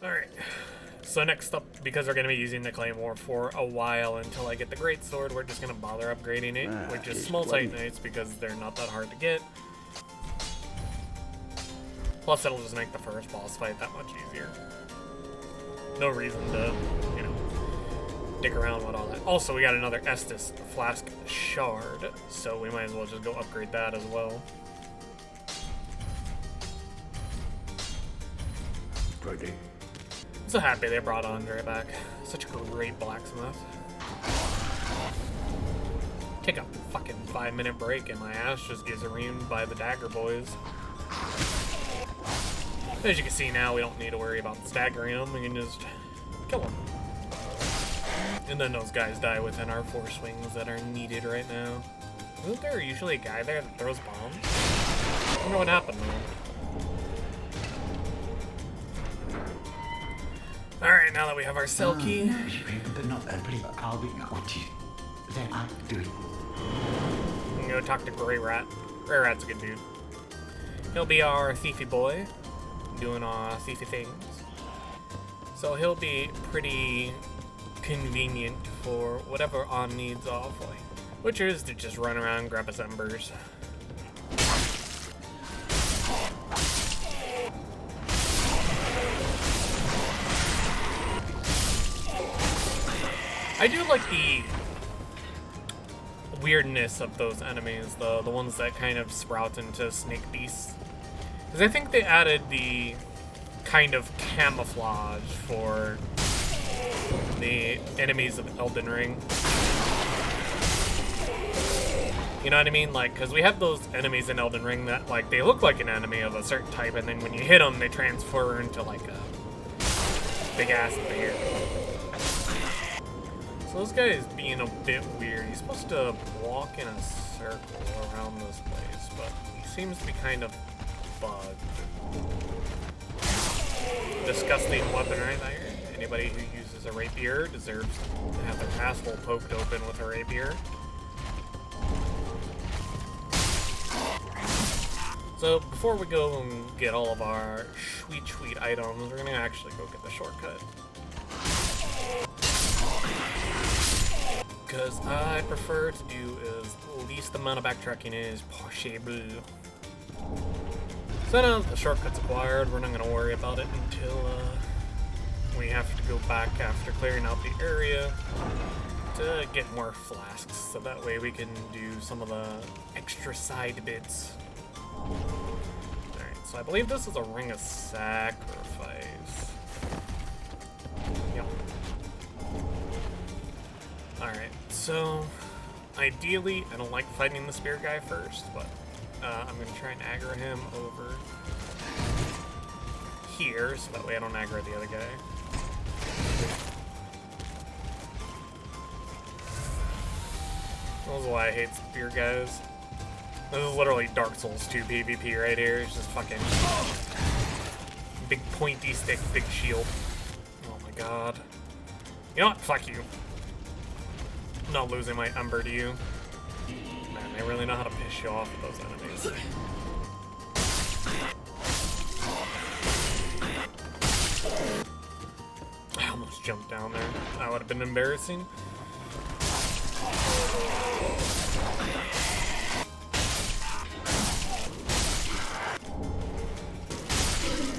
Alright, so next up, because we're going to be using the Claymore for a while until I get the Greatsword, we're just going to bother upgrading it, which is small Titanites because they're not that hard to get. Plus, it'll just make the first boss fight that much easier. No reason to, you know, dick around with all that. Also, we got another Estus Flask Shard, so we might as well just go upgrade that as well. Ready. I'm so happy they brought Andre back. Such a great blacksmith. Take a fucking 5-minute break and my ass just gets reamed by the Dagger Boys. As you can see now, we don't need to worry about staggering them. We can just kill them. And then those guys die within our 4 swings that are needed right now. Isn't there usually a guy there that throws bombs? I don't know what happened though. Alright, now that we have our cell key. I'll be then I'm doing. I'm gonna go talk to Grey Rat. Grey Rat's a good dude. He'll be our thiefy boy, doing thiefy things. So he'll be pretty convenient for whatever On needs awfully. Which is to just run around and grab his embers. I do like the weirdness of those enemies, the ones that kind of sprout into snake beasts. Because I think they added the kind of camouflage for the enemies of Elden Ring. You know what I mean? Like, because we have those enemies in Elden Ring that, like, they look like an enemy of a certain type, and then when you hit them, they transfer into, like, a big-ass bear. So this guy is being a bit weird. He's supposed to walk in a circle around this place, but he seems to be kind of bugged. Disgusting weapon right there. Anybody who uses a rapier deserves to have their asshole poked open with a rapier. So before we go and get all of our sweet items, we're gonna actually go get the shortcut. Because I prefer to do as least amount of backtracking is possible. So now that the shortcut's acquired, we're not going to worry about it until we have to go back after clearing out the area to get more flasks, so that way we can do some of the extra side bits. Alright, so I believe this is a ring of sacrifice. Yep. Alright, so ideally I don't like fighting the spear guy first, but I'm going to try and aggro him over here, so that way I don't aggro the other guy. This is why I hate spear guys. This is literally Dark Souls 2 PvP right here. It's just fucking big pointy stick, big shield. Oh my god. You know what? Fuck you. I'm not losing my Ember to you. Man, they really know how to piss you off with those enemies. I almost jumped down there. That would have been embarrassing.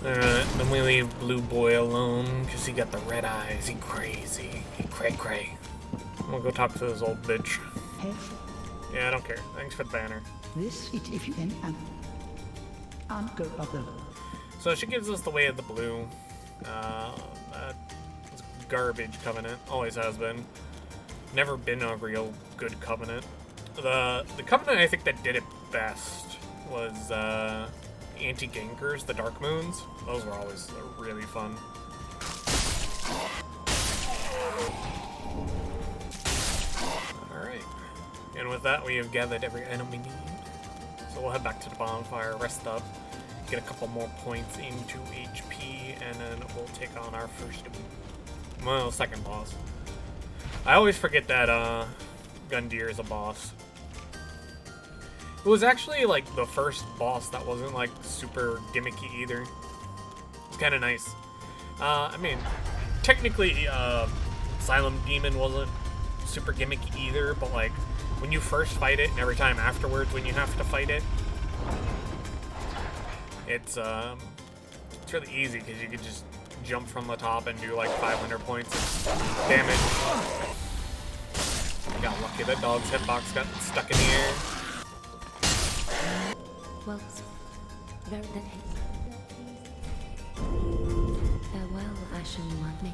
Alright, then we leave Blue Boy alone, because he got the red eyes. He crazy. He cray-cray. I'm gonna go talk to this old bitch. Yeah, I don't care. Thanks for the banner. This it if you can go other. So she gives us the way of the blue. It's garbage covenant. Always has been. Never been a real good covenant. The covenant I think that did it best was anti-gankers, the Dark Moons. Those were always really fun. Alright. And with that, we have gathered every item we need. So we'll head back to the bonfire, rest up, get a couple more points into HP, and then we'll take on our second boss. I always forget that Gundyr is a boss. It was actually like the first boss that wasn't like super gimmicky either. It's kind of nice. I mean, technically, Asylum Demon wasn't super gimmicky either, but like when you first fight it and every time afterwards when you have to fight it, it's really easy because you can just jump from the top and do like 500 points of damage. I got lucky that dog's hitbox got stuck in the air. Well, very that farewell, Ashen One.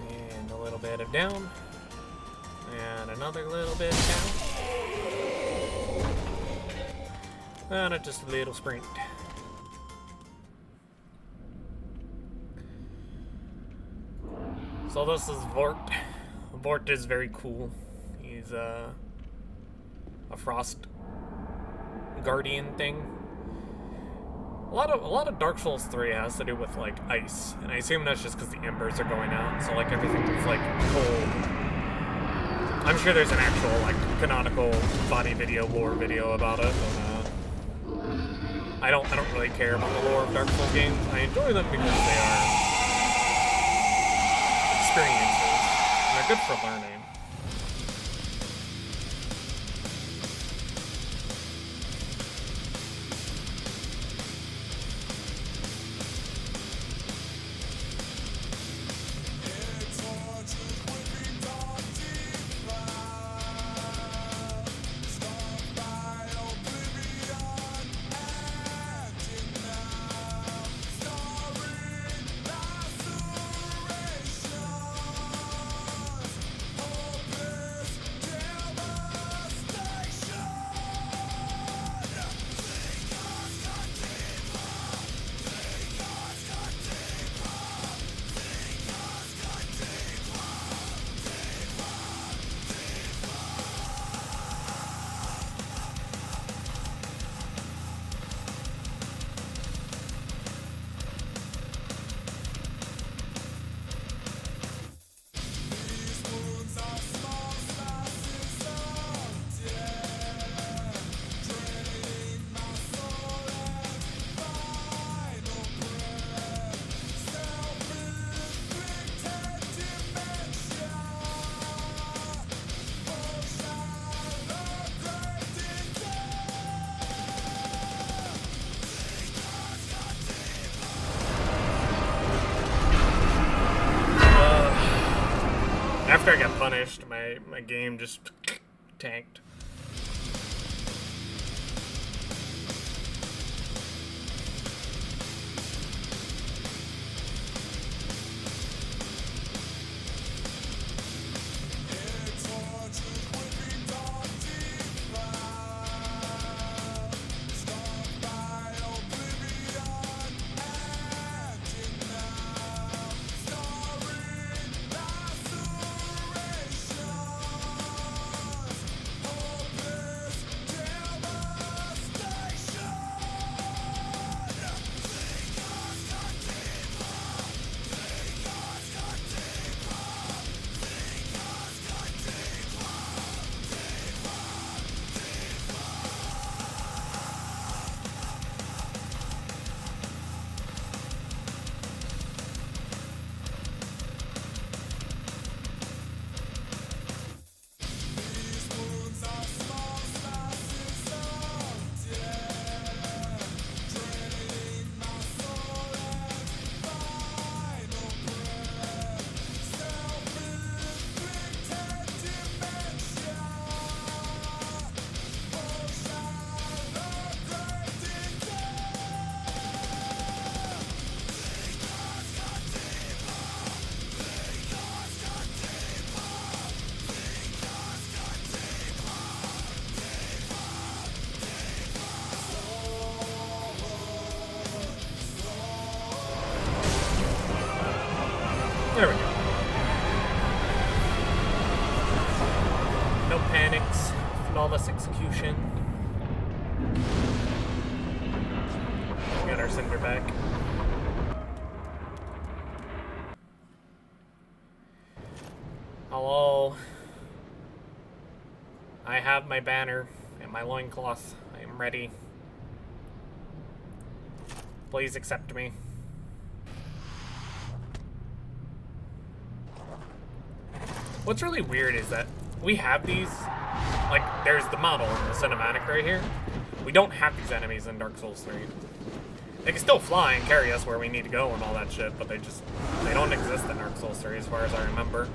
And a little bit of down. And another little bit down. And just a little sprint. So this is Vordt. Vordt is very cool. He's a frost guardian thing. A lot of Dark Souls 3 has to do with like ice, and I assume that's just because the embers are going out, so like everything is like cold. I'm sure there's an actual like canonical body video, lore video about it, but I don't really care about the lore of Dark Souls games. I enjoy them because they are experiences. And they're good for learning. After I got punished, my game just tanked. There we go. No panics. Flawless execution. We got our Hello. I have my banner and my loincloth. I am ready. Please accept me. What's really weird is that we have these, like, there's the model in the cinematic right here. We don't have these enemies in Dark Souls 3. They can still fly and carry us where we need to go and all that shit, but they don't exist in Dark Souls 3 as far as I remember.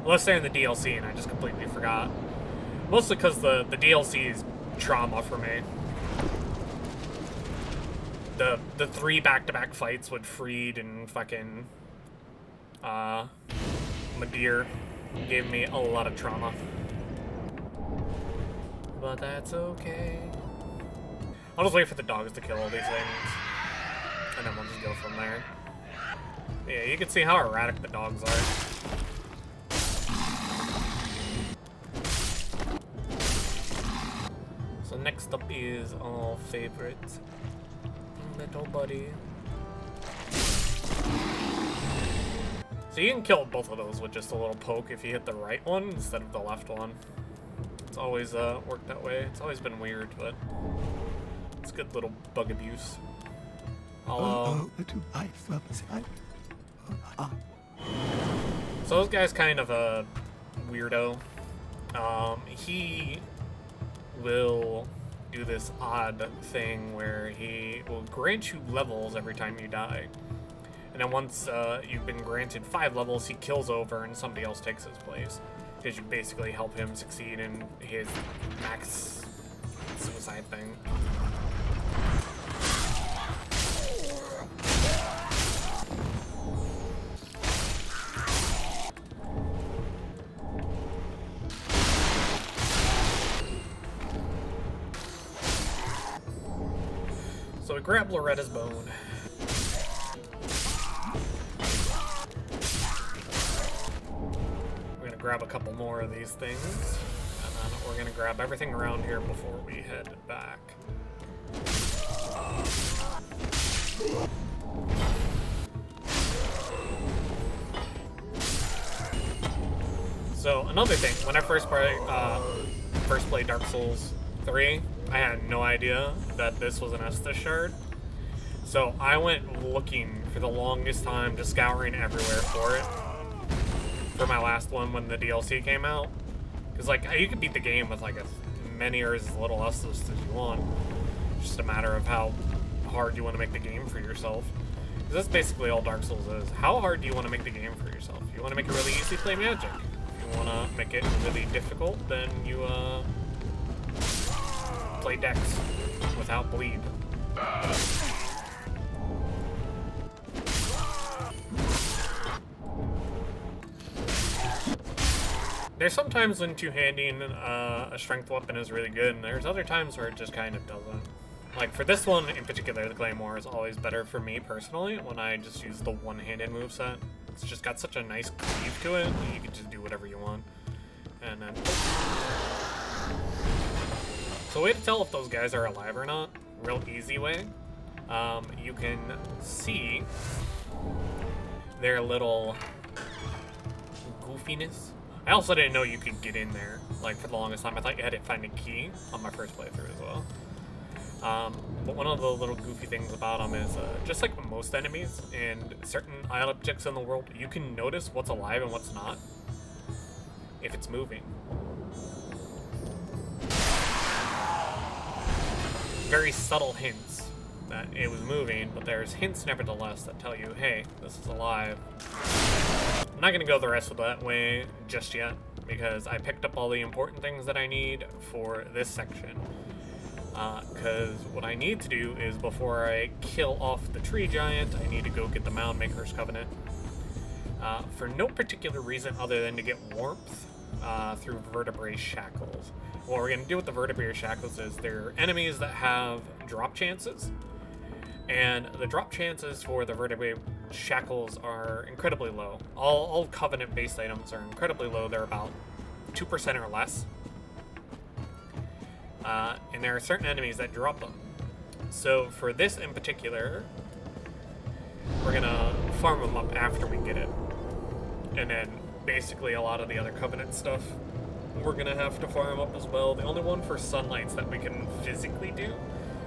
Unless they're in the DLC and I just completely forgot. Mostly because the DLC is trauma for me. The 3 back-to-back fights with Freed and fucking Madeir gave me a lot of trauma. But that's okay. I'll just wait for the dogs to kill all these things. And then we'll just go from there. Yeah, you can see how erratic the dogs are. So next up is our favorite little buddy. So you can kill both of those with just a little poke if you hit the right one instead of the left one. It's always worked that way. It's always been weird, but it's good little bug abuse. So this guy's kind of a weirdo. He will do this odd thing where he will grant you levels every time you die. And then once you've been granted 5 levels, he kills over and somebody else takes his place. Because you basically help him succeed in his max suicide thing. So we grab Loretta's bone. We're gonna grab a couple more of these things, and then we're gonna grab everything around here before we head back. So another thing, when I first played Dark Souls 3, I had no idea that this was an Estus shard. So I went looking for the longest time, just scouring everywhere for it. For my last one when the DLC came out. Because like, you could beat the game with like as many or as little Estus as you want. It's just a matter of how hard you want to make the game for yourself. Because that's basically all Dark Souls is. How hard do you want to make the game for yourself? If you want to make it really easy, play Magic. If you want to make it really difficult, then you play Dex without bleed. There's sometimes when two-handing a strength weapon is really good, and there's other times where it just kind of doesn't. Like for this one in particular, the Claymore is always better for me personally when I just use the one-handed moveset. It's just got such a nice cleave to it, and you can just do whatever you want. And then... So a way to tell if those guys are alive or not, real easy way, you can see their little goofiness. I also didn't know you could get in there, like for the longest time. I thought you had to find a key on my first playthrough as well. But one of the little goofy things about them is, just like most enemies and certain objects in the world, you can notice what's alive and what's not if it's moving. Very subtle hints that it was moving, but there's hints nevertheless that tell you, hey, this is alive. I'm not gonna go the rest of that way just yet, because I picked up all the important things that I need for this section. Because what I need to do is, before I kill off the tree giant, I need to go get the Mound Maker's Covenant. For no particular reason other than to get warmth through Vertebrae Shackles. What we're going to do with the Vertebrae Shackles is they're enemies that have drop chances. And the drop chances for the Vertebrae Shackles are incredibly low. All Covenant-based items are incredibly low. They're about 2% or less. And there are certain enemies that drop them. So for this in particular, we're going to farm them up after we get it. And then basically a lot of the other Covenant stuff we're gonna have to farm up as well. The only one for Sunlights that we can physically do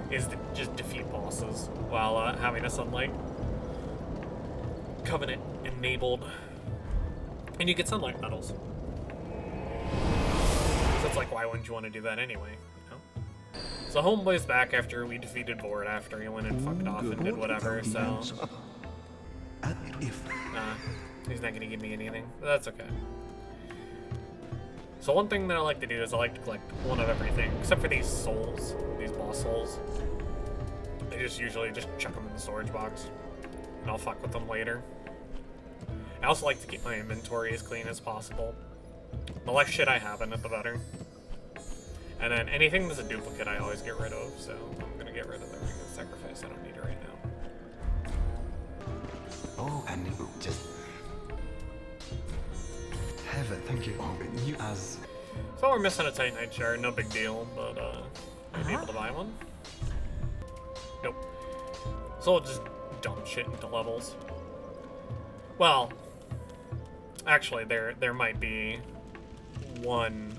is to just defeat bosses while having a Sunlight Covenant enabled. And you get Sunlight medals. So it's like, why wouldn't you want to do that anyway? You know? So Homeboy's back after we defeated Vordt after he went and fucked off and did whatever, so... he's not gonna give me anything, but that's okay. So one thing that I like to do is I like to collect one of everything, except for these souls, these boss souls. I just usually just chuck them in the storage box, and I'll fuck with them later. I also like to keep my inventory as clean as possible. The less shit I have in it, the better. And then anything that's a duplicate, I always get rid of, so I'm gonna get rid of the Ring of Sacrifice. I don't need it right now. Oh, and just... Heaven, thank you. Oh, you as... So we're missing a Titanite shard, no big deal, but are you able to buy one? Nope. So we'll just dump shit into levels. Well, actually there might be one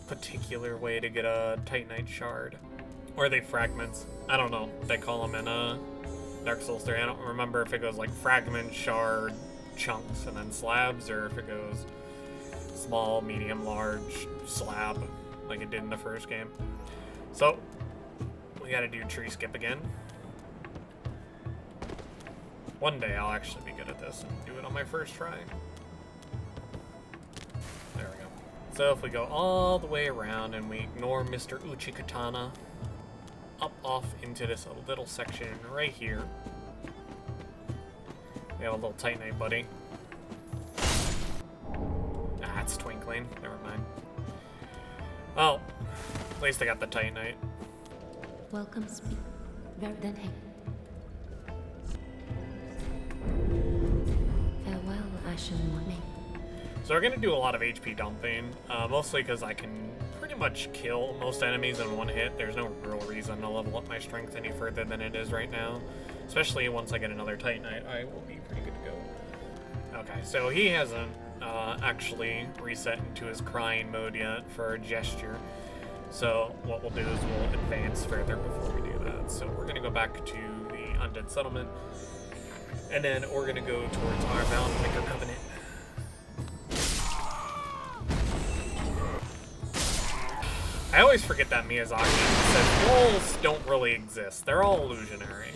particular way to get a Titanite shard. Or are they fragments? I don't know. They call them in Dark Souls 3. I don't remember if it goes like fragment, shard, chunks, and then slabs, or if it goes small, medium, large, slab, like it did in the first game. So, we gotta do tree skip again. One day I'll actually be good at this and do it on my first try. There we go. So if we go all the way around and we ignore Mr. Uchikatana, up off into this little section right here. We have a little Titanite buddy. Ah, it's twinkling. Never mind. Well, at least I got the Titanite. Welcome, speak. Verdant. Farewell, Ashen Warning. So we're going to do a lot of HP dumping, mostly because I can pretty much kill most enemies in one hit. There's no real reason to level up my strength any further than it is right now. Especially once I get another Titanite, I will be pretty good to go. Okay, so he hasn't actually reset into his crying mode yet for gesture. So what we'll do is we'll advance further before we do that. So we're going to go back to the Undead Settlement, and then we're going to go towards our Mountain Maker Covenant. I always forget that Miyazaki says walls don't really exist. They're all illusionary.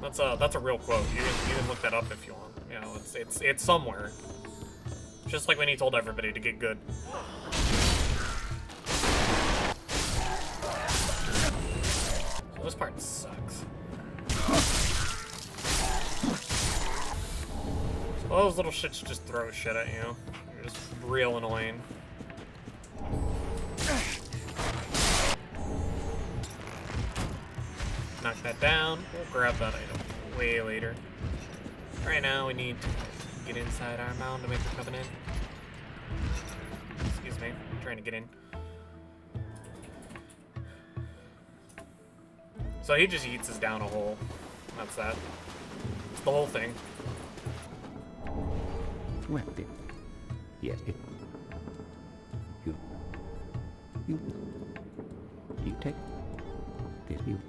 That's a real quote. You can look that up if you want. You know, it's somewhere. Just like when he told everybody to get good. So this part sucks. So all those little shits just throw shit at you. You're just real annoying. Knock that down. We'll grab that item way later. Right now we need to get inside our mound to make the Covenant. Excuse me, I'm trying to get in. So he just eats us down a hole. That's that. It's the whole thing. Well, then. Yes, it... You take this, you